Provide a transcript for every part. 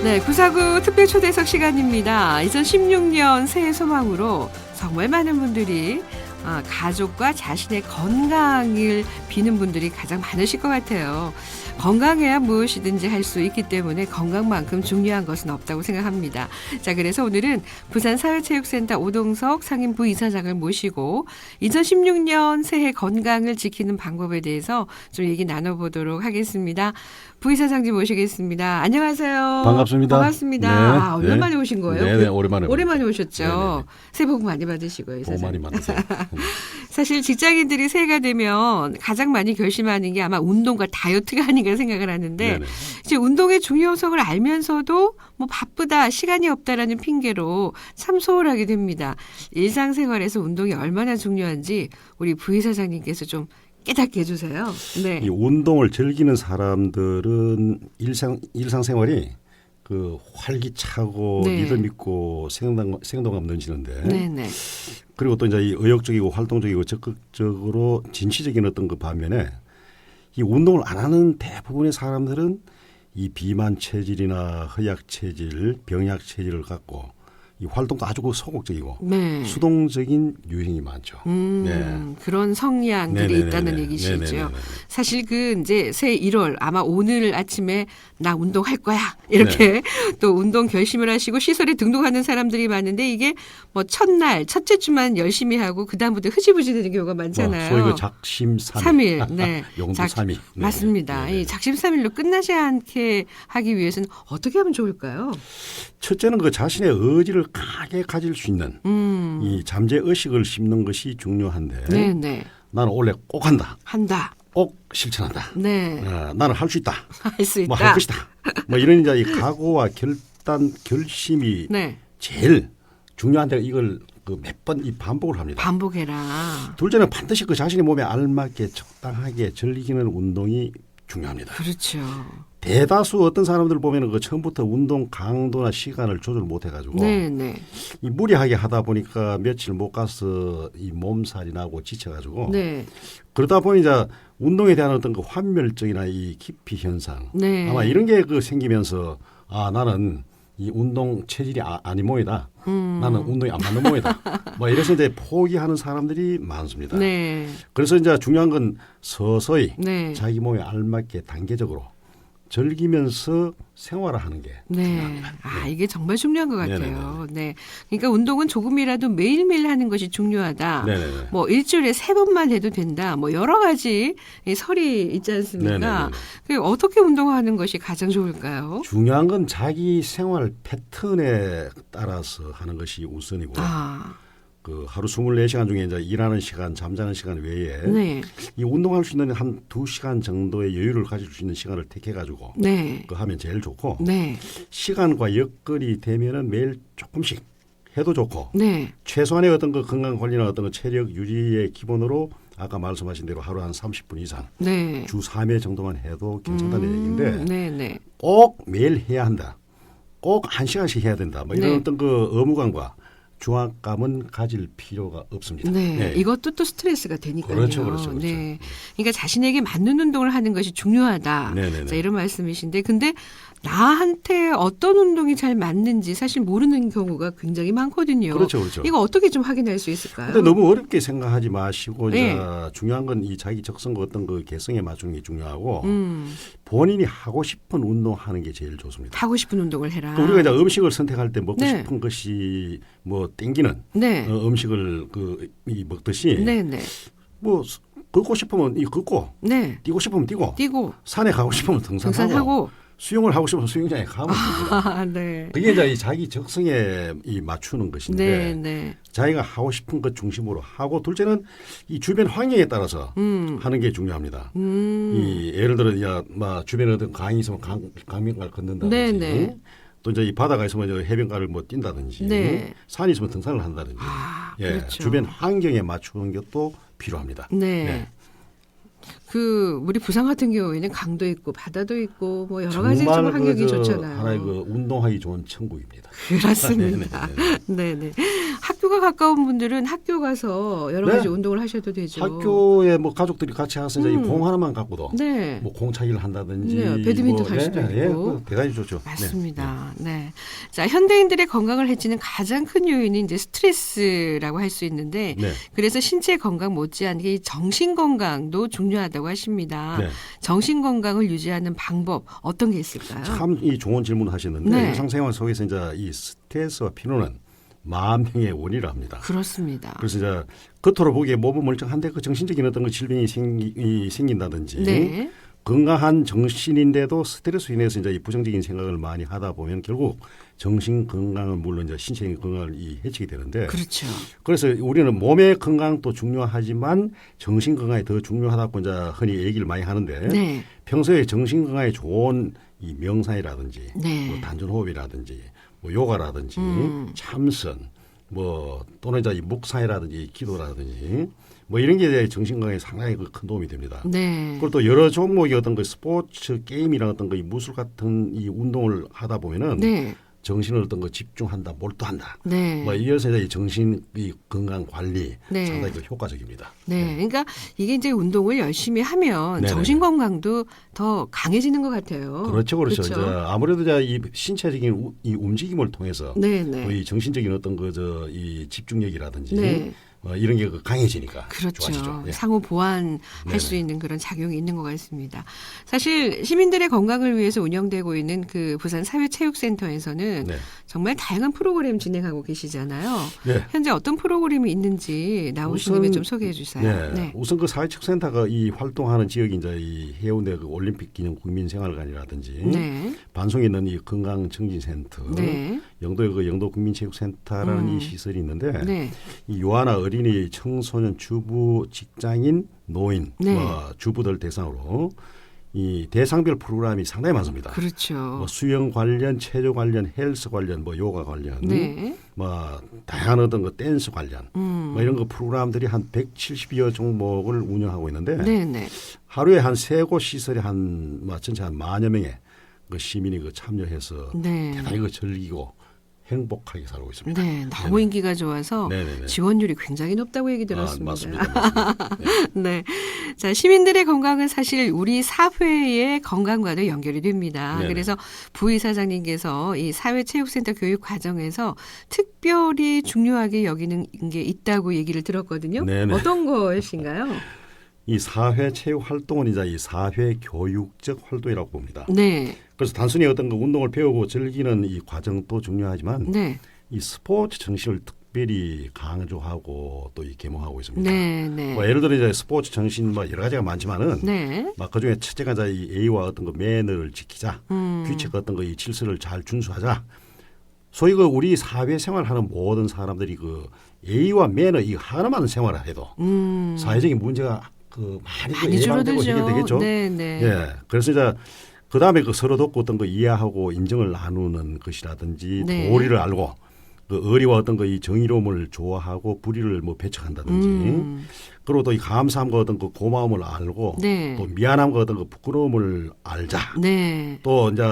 네, 949 특별 초대석 시간입니다. 2016년 새해 소망으로 정말 많은 분들이 가족과 자신의 건강을 비는 분들이 가장 많으실 것 같아요. 건강해야 무엇이든지 할 수 있기 때문에 건강만큼 중요한 것은 없다고 생각합니다. 자, 그래서 오늘은 부산사회체육센터 오동석 상임 부이사장을 모시고 2016년 새해 건강을 지키는 방법에 대해서 좀 얘기 나눠보도록 하겠습니다. 부이사장님 모시겠습니다. 안녕하세요. 반갑습니다. 반갑습니다. 네, 오랜만에 오신 거예요? 네, 오랜만에 오셨죠. 네네. 새해 복 많이 받으시고요. 복 많이 받으세요. 사실 직장인들이 새해가 되면 가장 많이 결심하는 게 아마 운동과 다이어트가 아닌가 생각을 하는데 네네. 이제 운동의 중요성을 알면서도 뭐 바쁘다, 시간이 없다라는 핑계로 참 소홀하게 됩니다. 일상생활에서 운동이 얼마나 중요한지 우리 부이사장님께서 좀 깨닫게 해주세요. 네. 이 운동을 즐기는 사람들은 일상생활이 그 활기차고 네. 리듬 있고 생동감 넘치는데 네네. 그리고 또 이제 이 의욕적이고 활동적이고 적극적으로 진취적인 어떤 그 반면에 이 운동을 안 하는 대부분의 사람들은 이 비만 체질이나 허약 체질, 병약 체질을 갖고 이 활동도 아주 그 소극적이고 네. 수동적인 유형이 많죠. 네. 그런 성향들이 네네네네. 있다는 얘기시죠. 네네네네. 사실 그 이제 새 1월 아마 오늘 아침에 나 운동할 거야 이렇게 또 운동 결심을 하시고 시설에 등록하는 사람들이 많은데 이게 뭐 첫날 첫째 주만 열심히 하고 그 다음부터 흐지부지 되는 경우가 많잖아요. 소위 그 작심 3일. 네. 용도 3일. 맞습니다. 네. 이 작심 3일로 끝나지 않게 하기 위해서는 어떻게 하면 좋을까요? 첫째는 그 자신의 의지를 강하게 가질 수 있는 이 잠재 의식을 심는 것이 중요한데 네네. 나는 원래 꼭 한다. 한다. 꼭 실천한다. 네. 나는 할 수 있다. 할 수 있다. 뭐 할 것이다. 뭐 이런 이제 이 각오와 결심이 네. 제일 중요한데 이걸 그 몇 번 이 반복을 합니다. 반복해라. 둘째는 반드시 그 자신의 몸에 알맞게 적당하게 즐기는 운동이 중요합니다. 그렇죠. 대다수 어떤 사람들 보면은 그 처음부터 운동 강도나 시간을 조절 못 해가지고 네네. 이 무리하게 하다 보니까 며칠 못 가서 이 몸살이 나고 지쳐가지고 네. 그러다 보니 이제 운동에 대한 어떤 그 환멸증이나 이 기피 현상 네. 아마 이런 게 그 생기면서 나는 이 운동 체질이 아닌 몸이다. 나는 운동이 안 맞는 몸이다. 뭐 이래서 이제 포기하는 사람들이 많습니다. 네. 그래서 이제 중요한 건 서서히 네. 자기 몸에 알맞게 단계적으로 즐기면서 생활을 하는 게 네. 중요합니다. 이게 정말 중요한 것 같아요. 네네네. 네. 그러니까 운동은 조금이라도 매일매일 하는 것이 중요하다. 네네네. 뭐 일주일에 3번만 해도 된다. 뭐 여러 가지 설이 있지 않습니까? 네네네. 그 어떻게 운동하는 것이 가장 좋을까요? 중요한 건 자기 생활 패턴에 따라서 하는 것이 우선이고 그 하루 24시간 중에 이제 일하는 시간, 잠자는 시간 외에 네. 이 운동할 수 있는 한 2시간 정도의 여유를 가질 수 있는 시간을 택해 가지고 네. 그 하면 제일 좋고 네. 시간과 여건이 되면은 매일 조금씩 해도 좋고 네. 최소한의 어떤 그 건강 관리나 어떤 그 체력 유지의 기본으로 아까 말씀하신 대로 하루 한 30분 이상 네. 주 3회 정도만 해도 괜찮다는 얘기인데 네. 네. 꼭 매일 해야 한다. 꼭 1시간씩 해야 된다. 뭐 이런 네. 어떤 그 의무감과 중압감은 가질 필요가 없습니다. 네. 이것도 또 스트레스가 되니까요. 그렇죠. 네. 그러니까 자신에게 맞는 운동을 하는 것이 중요하다. 네네네. 자, 이런 말씀이신데 근데 나한테 어떤 운동이 잘 맞는지 사실 모르는 경우가 굉장히 많거든요. 그렇죠. 이거 어떻게 좀 확인할 수 있을까요? 근데 너무 어렵게 생각하지 마시고 네. 이제 중요한 건 이 자기 적성과 어떤 그 개성에 맞추는 게 중요하고 본인이 하고 싶은 운동하는 게 제일 좋습니다. 하고 싶은 운동을 해라. 또 우리가 이제 음식을 선택할 때 먹고 네. 싶은 것이 뭐 땡기는 네. 음식을 이 먹듯이 네, 네. 뭐 걷고 싶으면 이 걷고 네. 뛰고 싶으면 뛰고 뛰고 산에 가고 싶으면 등산하고 등산하고 수영을 하고 싶으면 수영장에 가면 됩니다. 네. 그게 이제 이 자기 적성에 이 맞추는 것인데 네, 네. 자기가 하고 싶은 것 중심으로 하고 둘째는 이 주변 환경에 따라서 하는 게 중요합니다. 이 예를 들어 뭐 주변에 어떤 강이 있으면 강변가를 걷는다든지 네, 네. 또 이제 이 바다가 있으면 이제 해변가를 뭐 뛴다든지 네. 산이 있으면 등산을 한다든지 그렇죠. 주변 환경에 맞추는 것도 필요합니다. 네. 그 우리 부산 같은 경우에는 강도 있고 바다도 있고 뭐 여러 가지 좀 정말 환경이 좋잖아요. 하나의 그 운동하기 좋은 천국입니다. 그렇습니다. 네네. 학교 학교가 가까운 분들은 학교 가서 여러 가지 네. 운동을 하셔도 되죠. 학교에 뭐 가족들이 같이 가서 이제 이 음. 공 하나만 갖고도 네. 뭐 공차기를 한다든지 네, 배드민턴 할 수도 있고. 대단히 좋죠. 맞습니다. 네. 자, 현대인들의 건강을 해치는 가장 큰 요인이 이제 스트레스라고 할 수 있는데 네. 그래서 신체 건강 못지않게 이 정신 건강도 중요하다고 하십니다. 네. 정신 건강을 유지하는 방법 어떤 게 있을까요? 참 이 좋은 질문을 하셨는데 네. 일상생활 속에서 이제 이 스트레스와 피로는 만병의 원이라 합니다. 그렇습니다. 그래서 이제 겉으로 보기에 몸은 멀쩡한데 그 정신적인 어떤 그 질병이 생긴다든지 네. 건강한 정신인데도 스트레스로 인해서 이제 이 부정적인 생각을 많이 하다 보면 결국 정신 건강은 물론 이제 신체적인 건강을 해치게 되는데 그렇죠. 그래서 우리는 몸의 건강도 중요하지만 정신 건강이 더 중요하다고 이제 흔히 얘기를 많이 하는데 네. 평소에 정신 건강에 좋은 이 명상이라든지 네. 뭐 단전호흡이라든지 뭐 요가라든지 참선 뭐 또는 이제 이 묵상이라든지 기도라든지 뭐 이런 게 이제 정신 건강에 상당히 큰 도움이 됩니다. 네. 그리고 또 여러 종목의 어떤 그 스포츠 게임이나 어떤 그 무술 같은 이 운동을 하다 보면은 네. 정신을 어떤 거 집중한다, 몰두한다. 네. 뭐 이어서 이제 정신 이 건강 관리 네. 상당히 그 효과적입니다. 네. 그러니까 이게 이제 운동을 열심히 하면 네네. 정신 건강도 더 강해지는 것 같아요. 그렇죠, 그렇죠. 그렇죠? 이제 아무래도 이제 이 신체적인 이 움직임을 통해서 네, 또 네. 이 정신적인 어떤 이 집중력이라든지 네. 이런 게 강해지니까 그렇죠. 좋아지죠. 예. 상호 보완할 네네. 수 있는 그런 작용이 있는 것 같습니다. 사실 시민들의 건강을 위해서 운영되고 있는 그 부산 사회체육센터에서는 네. 정말 다양한 프로그램 진행하고 계시잖아요. 네. 현재 어떤 프로그램이 있는지 나오신 김에 좀 소개해 주세요. 네. 우선 그 사회체육센터가 이 활동하는 지역이 이제 이 해운대 그 올림픽 기념 국민생활관이라든지 네. 반송에 있는 이 건강증진센터, 네. 영도의 그 영도 국민체육센터라는 이 시설이 있는데 네. 이 유아나 어린이, 청소년, 주부, 직장인, 노인, 네. 주부들 대상으로 이 대상별 프로그램이 상당히 많습니다. 그렇죠. 뭐 수영 관련, 체조 관련, 헬스 관련, 뭐 요가 관련, 네. 뭐 다양한 어떤 그 댄스 관련, 뭐 이런 그 프로그램들이 한 170여 종목을 운영하고 있는데 네, 네. 하루에 한 3곳 시설에 전체 한 10,000여 명의 그 시민이 그 참여해서 네. 대단히 그 즐기고 행복하게 살고 있습니다. 네, 너무 인기가 좋아서 네네네. 지원율이 굉장히 높다고 얘기 들었습니다. 맞습니다. 맞습니다. 네. 네. 자, 시민들의 건강은 사실 우리 사회의 건강과도 연결이 됩니다. 네네. 그래서 부의사장님께서 이 사회체육센터 교육 과정에서 특별히 중요하게 여기는 게 있다고 얘기를 들었거든요. 네네. 어떤 것인가요? 이 사회 체육 활동은 이제 이 사회 교육적 활동이라고 봅니다. 네. 그래서 단순히 어떤 그 운동을 배우고 즐기는 이 과정도 중요하지만 네. 이 스포츠 정신을 특별히 강조하고 또 이 계몽하고 있습니다. 네. 네. 뭐 예를 들어 이제 스포츠 정신 뭐 여러 가지가 많지만은 네. 막 그중에 첫째가 이제 이 A와 어떤 그 매너를 지키자, 음. 규칙 같은 거 이 질서를 잘 준수하자. 소위 그 우리 사회생활하는 모든 사람들이 그 A와 매너 이 하나만 생활을 해도 사회적인 문제가 그 많이 예방되고 해결되겠죠. 네, 네. 예. 그래서 이제 그 다음에 그 서로 돕고 어떤 거 이해하고 인정을 나누는 것이라든지 네. 도리를 알고 그 의리와 어떤 거 이 정의로움을 좋아하고 불의를 뭐 배척한다든지 그리고 또 이 감사함과 어떤 그 고마움을 알고 네. 또 미안함과 어떤 그 부끄러움을 알자. 네. 또 이제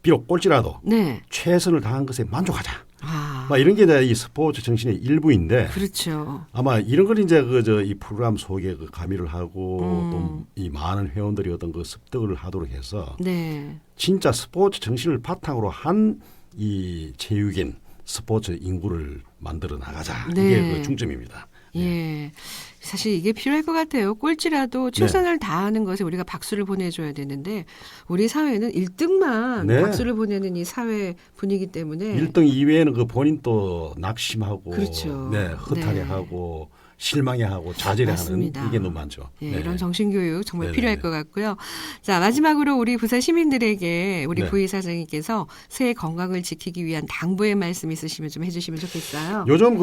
비록 꼴찌라도 네. 최선을 다한 것에 만족하자. 아. 막 이런 게 이제 이 스포츠 정신의 일부인데 그렇죠. 아마 이런 걸 이제 이 프로그램 속에 그 가미를 하고 또 이 많은 회원들이 어떤 그 습득을 하도록 해서 네. 진짜 스포츠 정신을 바탕으로 한 이 체육인 스포츠 인구를 만들어 나가자. 네. 이게 그 중점입니다. 예. 사실 이게 필요할 것 같아요. 꼴찌라도 최선을 다하는 것에 우리가 박수를 보내줘야 되는데 우리 사회는 1등만 네. 박수를 보내는 이 사회 분위기 때문에 1등 이외에는 그 본인 또 낙심하고 그렇죠. 네, 허탈해하고 실망해하고 좌절해하는 맞습니다. 이게 너무 많죠. 예, 네. 이런 정신교육 정말 네네. 필요할 것 같고요. 자, 마지막으로 우리 부산 시민들에게 우리 네. 부의사장님께서 새해 건강을 지키기 위한 당부의 말씀 있으시면 좀 해주시면 좋겠어요. 요즘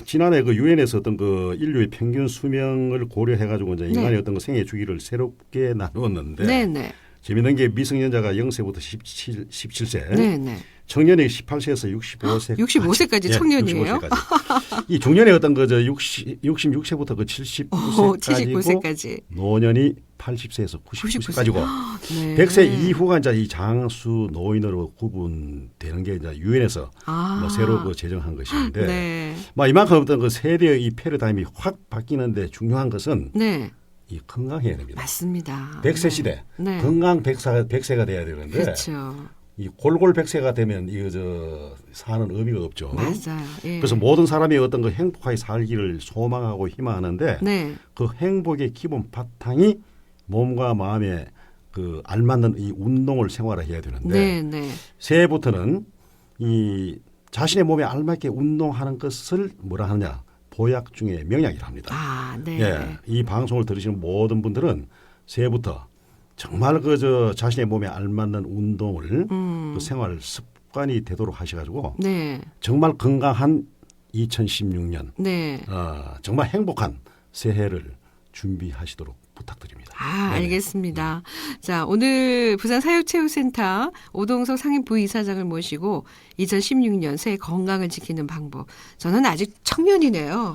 지난해 그 유엔에서 어떤 그 인류의 평균 수명을 고려해 가지고 이제 인간의 네. 어떤 그 생애 주기를 새롭게 나누었는데 네네. 재미있는 게 미성년자가 0세부터 17세, 네, 네. 청년이 18세에서 65세, 65세까지 청년이에요? 65세까지. 이 중년의 어떤 그저 66세부터 그 79세까지고 79세까지. 노년이 80세에서 99세까지고 네. 100세 이후가 이제 이 장수 노인으로 구분되는 게 이제 유엔에서 뭐 새로 그 제정한 것인데, 네. 뭐 이만큼 어떤 그 세대의 이 패러다임이 확 바뀌는데 중요한 것은 네. 이 건강해야 됩니다. 맞습니다. 100세 시대 네. 건강 100세가 돼야 되는데 그렇죠. 이 골골 100세가 되면 이거 저 사는 의미가 없죠. 맞아요. 예. 그래서 모든 사람이 어떤 그 행복하게 살기를 소망하고 희망하는데 네. 그 행복의 기본 바탕이 몸과 마음에 그 알맞는 이 운동을 생활해야 되는데 네, 네. 새해부터는 이 자신의 몸에 알맞게 운동하는 것을 뭐라 하느냐 보약 중에 명약이라 합니다. 아, 네. 예, 이 방송을 들으시는 모든 분들은 새해부터 정말 그 자신의 몸에 알맞는 운동을 그 생활 습관이 되도록 하셔가지고 네. 정말 건강한 2016년 네. 정말 행복한 새해를 준비하시도록 부탁드립니다. 아, 네네. 알겠습니다. 자, 오늘 부산 사육체육센터 오동석 상임부이사장을 모시고 2016년 새해 건강을 지키는 방법. 저는 아직 청년이네요.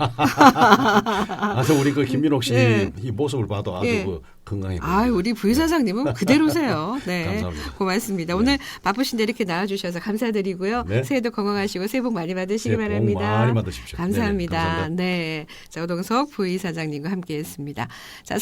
그래서 우리 그 김민옥 씨 네. 이 모습을 봐도 아주 예. 그 건강해 보여요. 아, 우리 부이사장님은 그대로세요. 네. 감사합니다. 고맙습니다. 네. 오늘 바쁘신데 이렇게 나와주셔서 감사드리고요. 네. 새해도 건강하시고 새해 복 많이 받으시기 새해 복 바랍니다. 많이 받으십시오. 감사합니다. 네네, 감사합니다. 네. 자, 오동석 부이사장님과 함께 했습니다. 자,